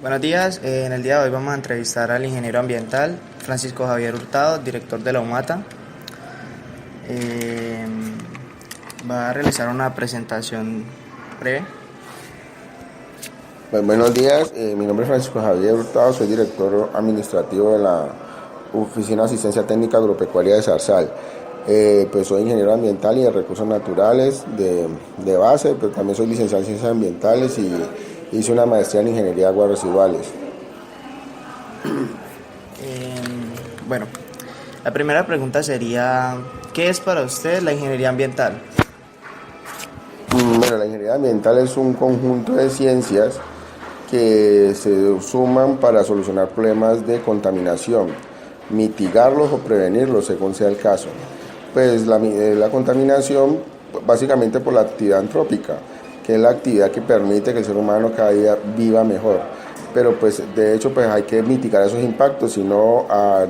Buenos días, en el día de hoy vamos a entrevistar al ingeniero ambiental Francisco Javier Hurtado, director de la UMATA. Eh, Va a realizar una presentación breve. Buenos días, mi nombre es Francisco Javier Hurtado, soy director administrativo de la Oficina de Asistencia Técnica Agropecuaria de Zarzal. Pues soy ingeniero ambiental y de recursos naturales de base, pero también soy licenciado en ciencias ambientales y hice una maestría en ingeniería de aguas residuales. Eh, bueno, la primera pregunta sería, ¿qué es para usted la ingeniería ambiental? Bueno, la ingeniería ambiental es un conjunto de ciencias que se suman para solucionar problemas de contaminación, mitigarlos o prevenirlos según sea el caso. Pues la contaminación básicamente por la actividad antrópica, que es la actividad que permite que el ser humano cada día viva mejor. Pero pues de hecho pues hay que mitigar esos impactos, si no a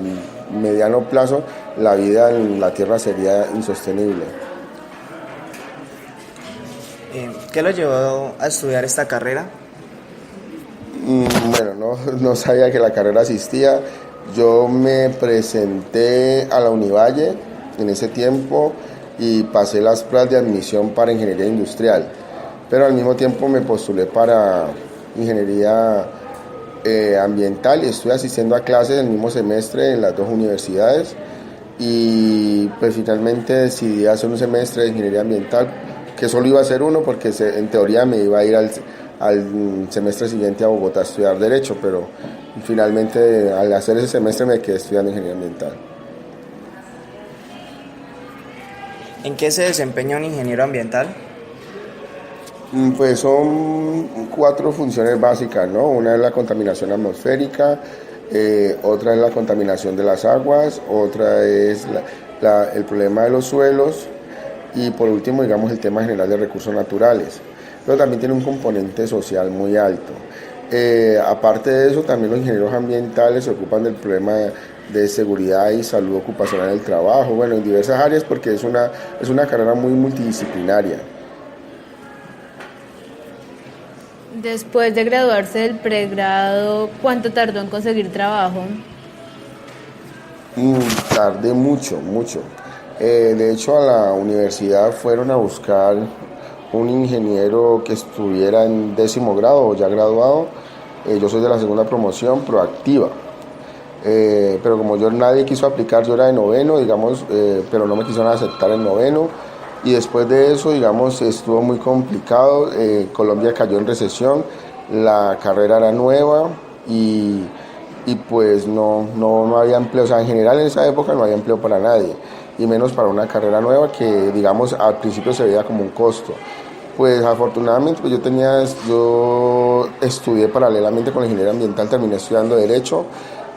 mediano plazo la vida en la Tierra sería insostenible. ¿Qué lo llevó a estudiar esta carrera? Bueno, no sabía que la carrera existía. Yo me presenté a la Univalle en ese tiempo y pasé las pruebas de admisión para ingeniería industrial, pero al mismo tiempo me postulé para ingeniería ambiental y estoy asistiendo a clases el mismo semestre en las dos universidades y pues finalmente decidí hacer un semestre de ingeniería ambiental que solo iba a hacer uno porque en teoría me iba a ir al semestre siguiente a Bogotá a estudiar Derecho, pero finalmente al hacer ese semestre me quedé estudiando Ingeniería Ambiental. ¿En qué se desempeña un ingeniero ambiental? Pues son cuatro funciones básicas, ¿no? Una es la contaminación atmosférica, otra es la contaminación de las aguas, otra es el problema de los suelos y por último, digamos, el tema general de recursos naturales. Pero también tiene un componente social muy alto. Aparte de eso, también los ingenieros ambientales se ocupan del problema de seguridad y salud ocupacional del trabajo, bueno, en diversas áreas porque es una carrera muy multidisciplinaria. Después de graduarse del pregrado, ¿cuánto tardó en conseguir trabajo? Tardé mucho, mucho. De hecho, a la universidad fueron a buscar un ingeniero que estuviera en 10.º grado o ya graduado. Yo soy de la segunda promoción proactiva. Pero como nadie quiso aplicar, yo era de noveno, digamos, pero no me quisieron aceptar el noveno. Y después de eso, digamos, estuvo muy complicado. Colombia cayó en recesión, la carrera era nueva y pues no había empleo. O sea, en general en esa época no había empleo para nadie, y menos para una carrera nueva que, digamos, al principio se veía como un costo. Pues afortunadamente pues yo estudié paralelamente con la ingeniería ambiental, terminé estudiando Derecho.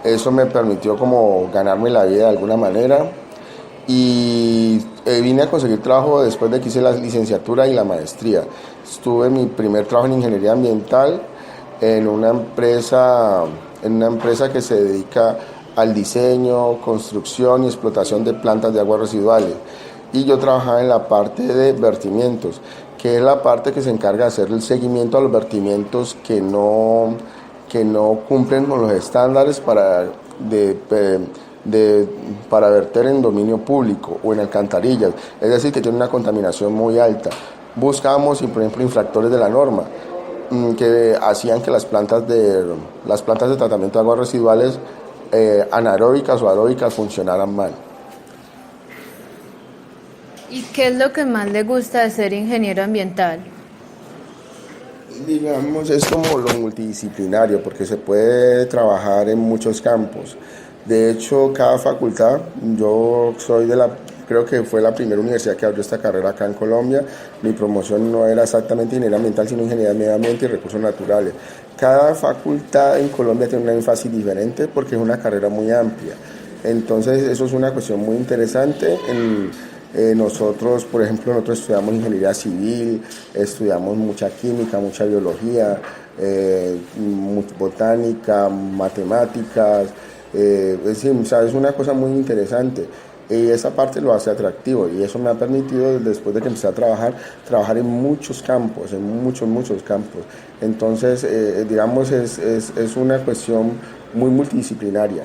Eso me permitió como ganarme la vida de alguna manera y vine a conseguir trabajo después de que hice la licenciatura y la maestría. Estuve en mi primer trabajo en ingeniería ambiental en una empresa, que se dedica al diseño, construcción y explotación de plantas de aguas residuales. Y yo trabajaba en la parte de vertimientos, que es la parte que se encarga de hacer el seguimiento a los vertimientos que no cumplen con los estándares para verter en dominio público o en alcantarillas, es decir, que tiene una contaminación muy alta. Buscamos, por ejemplo, infractores de la norma que hacían que las plantas de tratamiento de aguas residuales anaeróbicas o aeróbicas funcionaran mal. ¿Y qué es lo que más le gusta de ser ingeniero ambiental? Digamos, es como lo multidisciplinario, porque se puede trabajar en muchos campos. De hecho, cada facultad, yo soy creo que fue la primera universidad que abrió esta carrera acá en Colombia. Mi promoción no era exactamente ingeniería ambiental, sino ingeniería de medio ambiente y recursos naturales. Cada facultad en Colombia tiene un énfasis diferente porque es una carrera muy amplia. Entonces, eso es una cuestión muy interesante. Nosotros, por ejemplo, estudiamos ingeniería civil, estudiamos mucha química, mucha biología, botánica, matemáticas, es decir, o sea, es una cosa muy interesante. Y esa parte lo hace atractivo y eso me ha permitido, después de que empecé a trabajar en muchos campos, en muchos campos. Entonces, digamos, es una cuestión muy multidisciplinaria.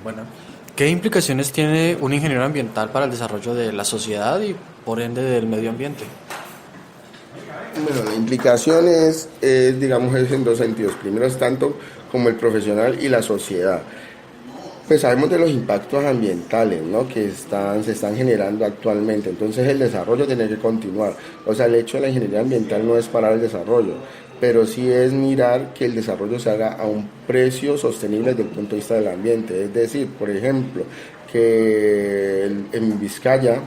Bueno, ¿qué implicaciones tiene un ingeniero ambiental para el desarrollo de la sociedad y por ende del medio ambiente? Bueno, la implicación digamos, es en dos sentidos. Primero es tanto como el profesional y la sociedad. Pues sabemos de los impactos ambientales, ¿no?, que se están generando actualmente, entonces el desarrollo tiene que continuar. O sea, el hecho de la ingeniería ambiental no es parar el desarrollo, pero sí es mirar que el desarrollo se haga a un precio sostenible desde el punto de vista del ambiente. Es decir, por ejemplo, que en Vizcaya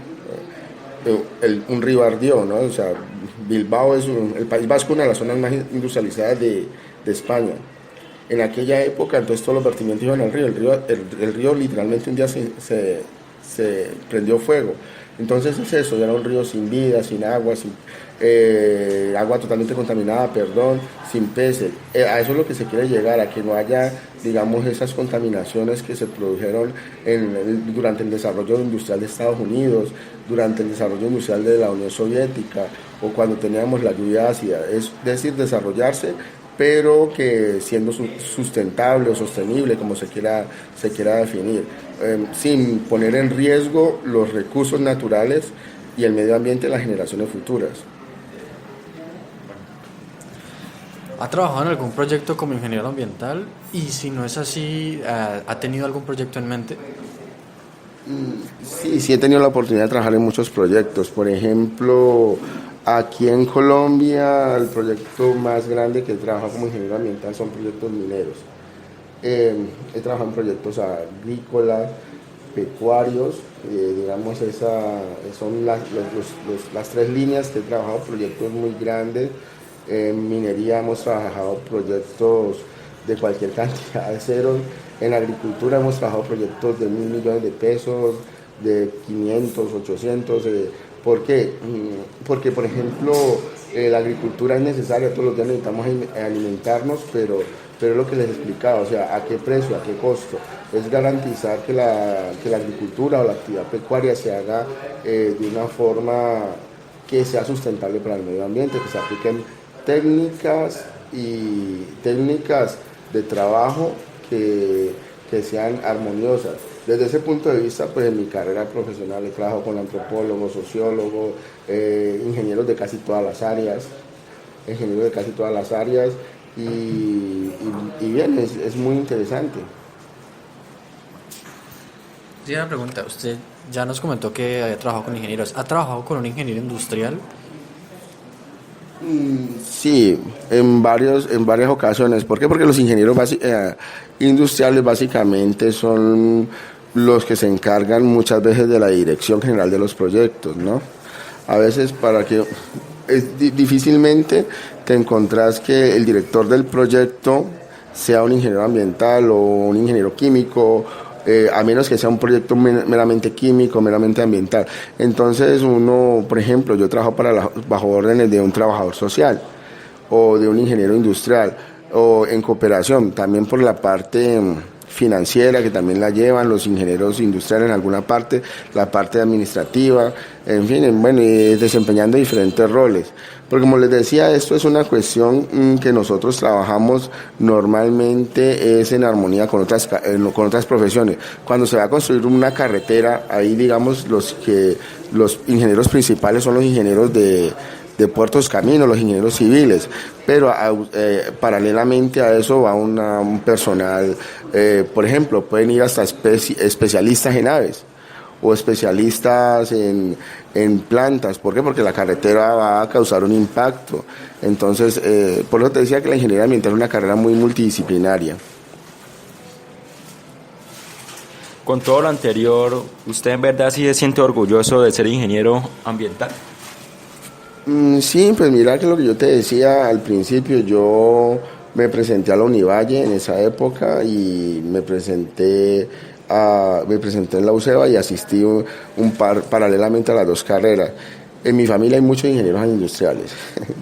un río ardió, ¿no? O sea, Bilbao el País Vasco, una de las zonas más industrializadas de España. En aquella época, entonces todos los vertimientos iban al río. El río literalmente un día se prendió fuego. Entonces es eso, era un río sin vida, sin agua, agua totalmente contaminada, sin peces. A eso es lo que se quiere llegar, a que no haya, digamos, esas contaminaciones que se produjeron durante el desarrollo industrial de Estados Unidos, durante el desarrollo industrial de la Unión Soviética, o cuando teníamos la lluvia ácida. Es decir, desarrollarse, pero que siendo sustentable o sostenible, como se quiera definir, sin poner en riesgo los recursos naturales y el medio ambiente de las generaciones futuras. ¿Ha trabajado en algún proyecto como ingeniero ambiental? Y si no es así, ¿ha tenido algún proyecto en mente? Sí, he tenido la oportunidad de trabajar en muchos proyectos. Por ejemplo, aquí en Colombia, el proyecto más grande que he trabajado como ingeniero ambiental son proyectos mineros. He trabajado en proyectos agrícolas, pecuarios, digamos, son las tres líneas que he trabajado, proyectos muy grandes. En minería hemos trabajado proyectos de cualquier cantidad de ceros. En agricultura hemos trabajado proyectos de 1.000 millones de pesos, de 500, 800. ¿Por qué? Porque, por ejemplo, la agricultura es necesaria, todos los días necesitamos alimentarnos, pero es lo que les explicaba, o sea, ¿a qué precio, a qué costo? Es garantizar que la agricultura o la actividad pecuaria se haga de una forma que sea sustentable para el medio ambiente, que se apliquen técnicas de trabajo que sean armoniosas. Desde ese punto de vista, pues en mi carrera profesional he trabajado con antropólogos, sociólogos, ingenieros de casi todas las áreas, y bien, es muy interesante. Sí, una pregunta. Usted ya nos comentó que había trabajado con ingenieros. ¿Ha trabajado con un ingeniero industrial? Sí, en varias ocasiones. ¿Por qué? Porque los ingenieros industriales básicamente son los que se encargan muchas veces de la dirección general de los proyectos, ¿no? A veces difícilmente te encontrás que el director del proyecto sea un ingeniero ambiental o un ingeniero químico, a menos que sea un proyecto meramente químico, meramente ambiental. Entonces uno, por ejemplo, yo trabajo bajo órdenes de un trabajador social o de un ingeniero industrial o en cooperación, también por la parte financiera que también la llevan los ingenieros industriales en alguna parte, la parte administrativa, en fin, bueno, y desempeñando diferentes roles. Porque como les decía, esto es una cuestión que nosotros trabajamos normalmente es en armonía con otras profesiones. Cuando se va a construir una carretera, ahí digamos los ingenieros principales son los ingenieros de puertos caminos, los ingenieros civiles, pero paralelamente a eso va un personal, por ejemplo, pueden ir hasta especialistas en aves o especialistas en plantas. ¿Por qué? Porque la carretera va a causar un impacto. Entonces, por eso te decía que la ingeniería ambiental es una carrera muy multidisciplinaria. Con todo lo anterior, ¿usted en verdad sí se siente orgulloso de ser ingeniero ambiental? Sí, pues mira que lo que yo te decía al principio, yo me presenté a la Univalle en esa época y me presenté en la UCEBA y asistí paralelamente a las dos carreras. En mi familia hay muchos ingenieros industriales.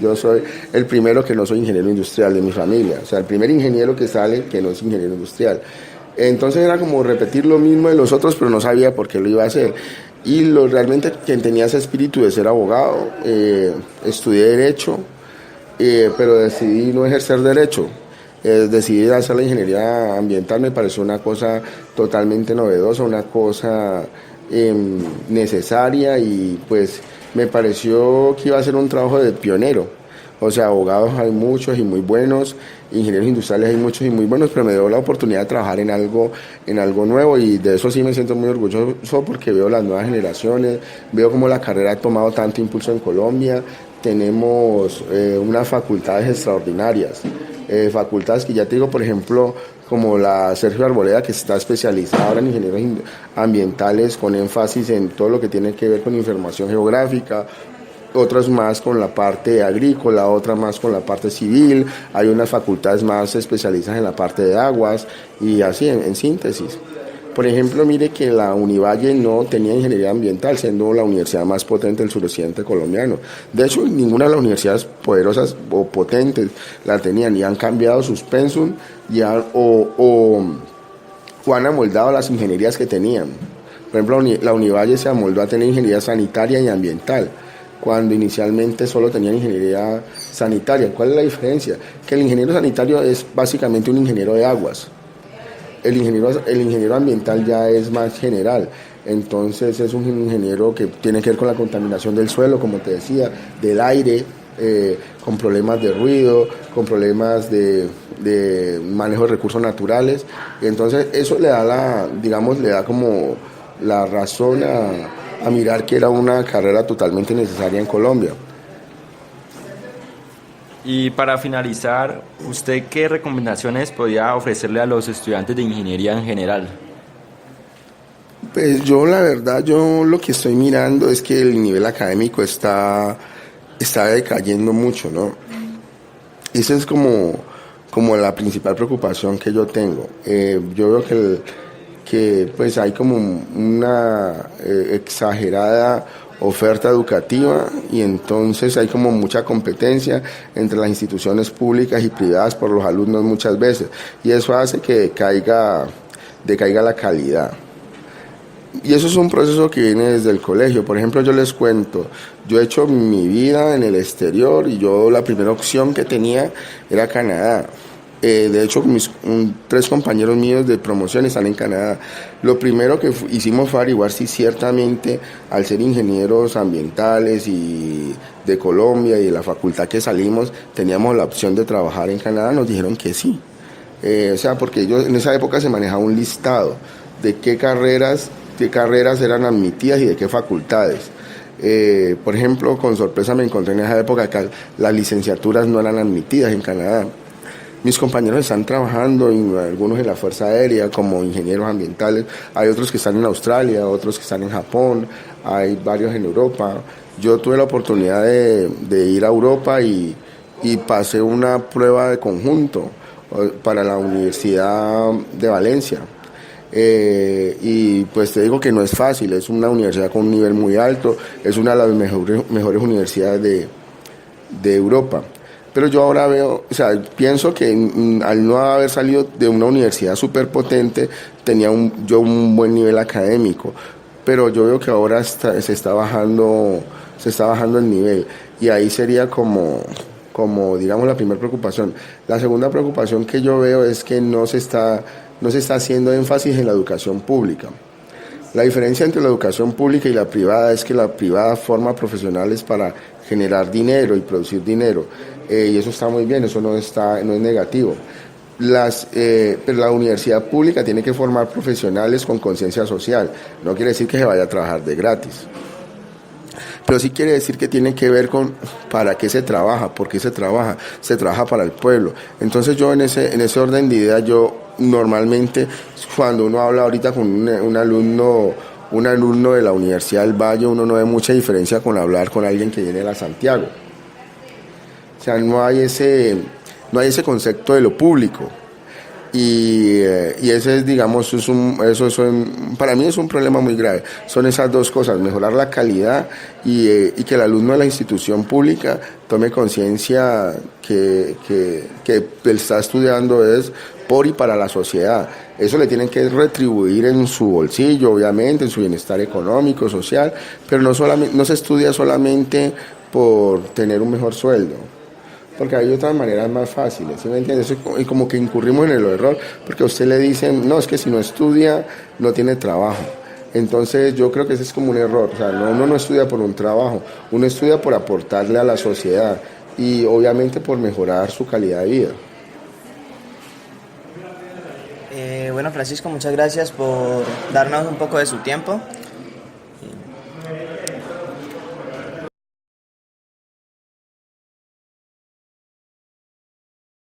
Yo soy el primero que no soy ingeniero industrial de mi familia, o sea, el primer ingeniero que sale que no es ingeniero industrial. Entonces era como repetir lo mismo de los otros, pero no sabía por qué lo iba a hacer. Y realmente quien tenía ese espíritu de ser abogado, estudié Derecho, pero decidí no ejercer Derecho. Decidí hacer la ingeniería ambiental, me pareció una cosa totalmente novedosa, una cosa necesaria, y pues me pareció que iba a ser un trabajo de pionero. O sea, abogados hay muchos y muy buenos, ingenieros industriales hay muchos y muy buenos, pero me dio la oportunidad de trabajar en algo nuevo, y de eso sí me siento muy orgulloso, porque veo las nuevas generaciones, veo cómo la carrera ha tomado tanto impulso en Colombia. Tenemos unas facultades extraordinarias, facultades que ya te digo, por ejemplo, como la Sergio Arboleda, que está especializada ahora en ingenieros ambientales, con énfasis en todo lo que tiene que ver con información geográfica, otras más con la parte agrícola, otras más con la parte civil, hay unas facultades más especializadas en la parte de aguas, y así en síntesis. Por ejemplo, mire que la Univalle no tenía ingeniería ambiental, siendo la universidad más potente del suroccidente colombiano. De hecho, ninguna de las universidades poderosas o potentes la tenían, y han cambiado sus pensum o han amoldado las ingenierías que tenían. Por ejemplo, la Univalle se amoldó a tener ingeniería sanitaria y ambiental, cuando inicialmente solo tenían ingeniería sanitaria. ¿Cuál es la diferencia? Que el ingeniero sanitario es básicamente un ingeniero de aguas. El ingeniero ambiental ya es más general, entonces es un ingeniero que tiene que ver con la contaminación del suelo, como te decía, del aire, con problemas de ruido, con problemas de manejo de recursos naturales. Entonces eso le da como la razón a mirar que era una carrera totalmente necesaria en Colombia. Y para finalizar, ¿usted qué recomendaciones podría ofrecerle a los estudiantes de ingeniería en general? Pues yo, la verdad, lo que estoy mirando es que el nivel académico está decayendo mucho, ¿no? Esa es como la principal preocupación que yo tengo. Yo veo que pues hay como una exagerada oferta educativa, y entonces hay como mucha competencia entre las instituciones públicas y privadas por los alumnos muchas veces, y eso hace que decaiga la calidad. Y eso es un proceso que viene desde el colegio. Por ejemplo, yo les cuento, yo he hecho mi vida en el exterior, y la primera opción que tenía era Canadá. De hecho, 3 compañeros míos de promoción están en Canadá. Lo primero que hicimos fue averiguar si ciertamente, al ser ingenieros ambientales y de Colombia y de la facultad que salimos, teníamos la opción de trabajar en Canadá. Nos dijeron que sí. O sea, porque ellos en esa época se manejaba un listado de qué carreras eran admitidas y de qué facultades. Por ejemplo, con sorpresa me encontré en esa época que las licenciaturas no eran admitidas en Canadá. Mis compañeros están trabajando, algunos en la Fuerza Aérea como ingenieros ambientales, hay otros que están en Australia, otros que están en Japón, hay varios en Europa. Yo tuve la oportunidad de ir a Europa y pasé una prueba de conjunto para la Universidad de Valencia. Y pues te digo que no es fácil, es una universidad con un nivel muy alto, es una de las mejores universidades de Europa. Pero yo ahora pienso que al no haber salido de una universidad súper potente, tenía un buen nivel académico, pero yo veo que ahora se está bajando el nivel, y ahí sería como digamos la primera preocupación. La segunda preocupación que yo veo es que no se está haciendo énfasis en la educación pública. La diferencia entre la educación pública y la privada es que la privada forma profesionales para generar dinero y producir dinero, y eso está muy bien, eso no es negativo. Pero la universidad pública tiene que formar profesionales con conciencia social. No quiere decir que se vaya a trabajar de gratis, pero sí quiere decir que tiene que ver con para qué se trabaja, por qué se trabaja para el pueblo. Entonces yo en ese orden de ideas, yo normalmente cuando uno habla ahorita con un alumno de la Universidad del Valle, uno no ve mucha diferencia con hablar con alguien que viene de la Santiago. O sea, no hay ese concepto de lo público. y ese es, digamos, para mí es un problema muy grave. Son esas dos cosas, mejorar la calidad y que el alumno de la institución pública tome conciencia que está estudiando es por y para la sociedad. Eso le tienen que retribuir en su bolsillo, obviamente, en su bienestar económico, social, pero no se estudia solamente por tener un mejor sueldo, porque hay otras maneras más fáciles, ¿sí me entiendes? Y como que incurrimos en el error, porque a usted le dicen, no, es que si no estudia, no tiene trabajo. Entonces yo creo que ese es como un error, o sea, uno no estudia por un trabajo, uno estudia por aportarle a la sociedad y obviamente por mejorar su calidad de vida. Bueno, Francisco, muchas gracias por darnos un poco de su tiempo.